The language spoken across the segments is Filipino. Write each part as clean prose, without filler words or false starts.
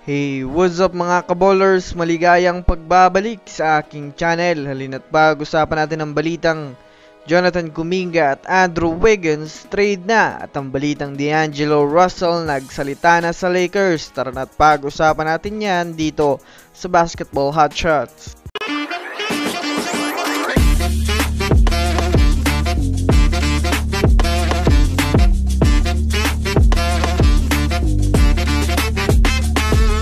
Hey, what's up mga kaballers? Maligayang pagbabalik sa aking channel. Halina't pag-usapan natin ang balitang Jonathan Kuminga at Andrew Wiggins trade na at ang balitang D'Angelo Russell nagsalita na sa Lakers. Tara na't pag-usapan natin yan dito sa Basketball Hotshots.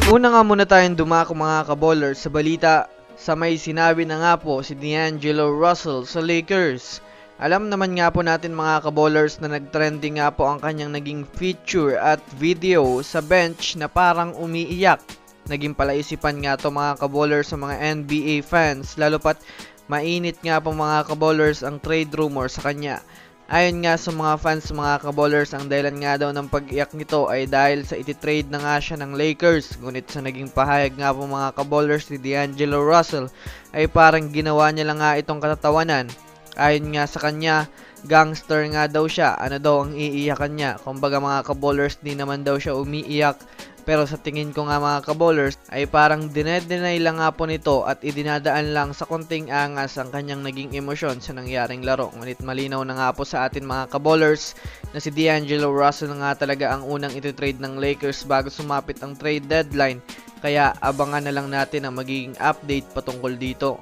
Una nga muna tayong dumako mga kaballers sa balita sa may sinabi na nga po si D'Angelo Russell sa Lakers. Alam naman nga po natin mga kaballers na nagtrending nga po ang kanyang naging feature at video sa bench na parang umiiyak. Naging palaisipan nga to mga kaballers sa mga NBA fans, lalo pat mainit nga po mga kaballers ang trade rumor sa kanya. Ayon nga sa mga fans mga kaballers, ang dahilan nga daw ng pag-iyak nito ay dahil sa iti-trade na nga siya ng Lakers. Ngunit sa naging pahayag nga po mga kaballers ni D'Angelo Russell ay parang ginawa niya lang nga itong katatawanan. Ayon nga sa kanya, gangster nga daw siya, ano daw ang iiyakan niya. Kumbaga mga kaballers, di naman daw siya umiiyak. Pero sa tingin ko nga mga kaballers ay parang dinedeny lang nga po nito at idinadaan lang sa konting angas ang kanyang naging emosyon sa nangyaring laro. Ngunit malinaw na nga po sa atin mga kaballers na si D'Angelo Russell nga talaga ang unang ititrade ng Lakers bago sumapit ang trade deadline. Kaya abangan na lang natin ang magiging update patungkol dito.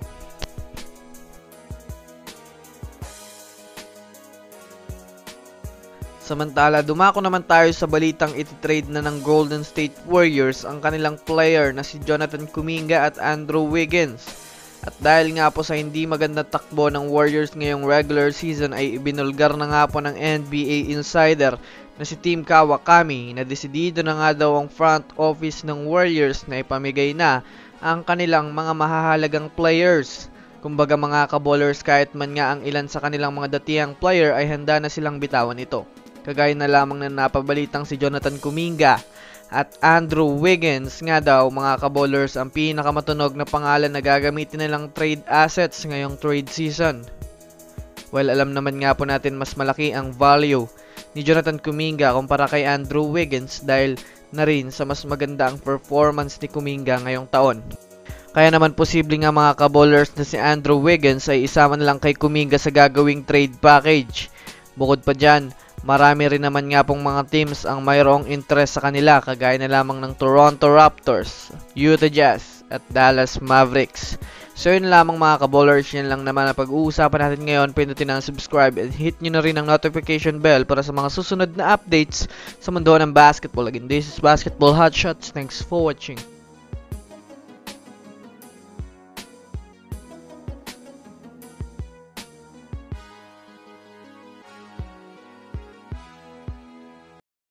Samantala, dumako naman tayo sa balitang ititrade na ng Golden State Warriors ang kanilang player na si Jonathan Kuminga at Andrew Wiggins. At dahil nga po sa hindi magandang takbo ng Warriors ngayong regular season ay ibinulgar na nga po ng NBA insider na si Tim Kawakami na desidido na nga daw ang front office ng Warriors na ipamigay na ang kanilang mga mahahalagang players. Kumbaga mga kaballers, kahit man nga ang ilan sa kanilang mga datihang player ay handa na silang bitawan ito. Kagaya na lamang na napabalitang si Jonathan Kuminga at Andrew Wiggins nga daw mga kaballers ang pinakamatunog na pangalan na gagamitin nilang trade assets ngayong trade season. Well, alam naman nga po natin mas malaki ang value ni Jonathan Kuminga kumpara kay Andrew Wiggins dahil na rin sa mas maganda ang performance ni Kuminga ngayong taon. Kaya naman posible nga mga kaballers na si Andrew Wiggins ay isama na lang kay Kuminga sa gagawing trade package. Bukod pa dyan, marami rin naman nga pong mga teams ang mayroong interest sa kanila kagaya na lamang ng Toronto Raptors, Utah Jazz at Dallas Mavericks. So yun lamang mga kaballers, yun lang naman ang pag-uusapan natin ngayon. Pindutin ang subscribe and hit nyo na rin ang notification bell para sa mga susunod na updates sa mundo ng basketball. Again, this is Basketball Hotshots. Thanks for watching.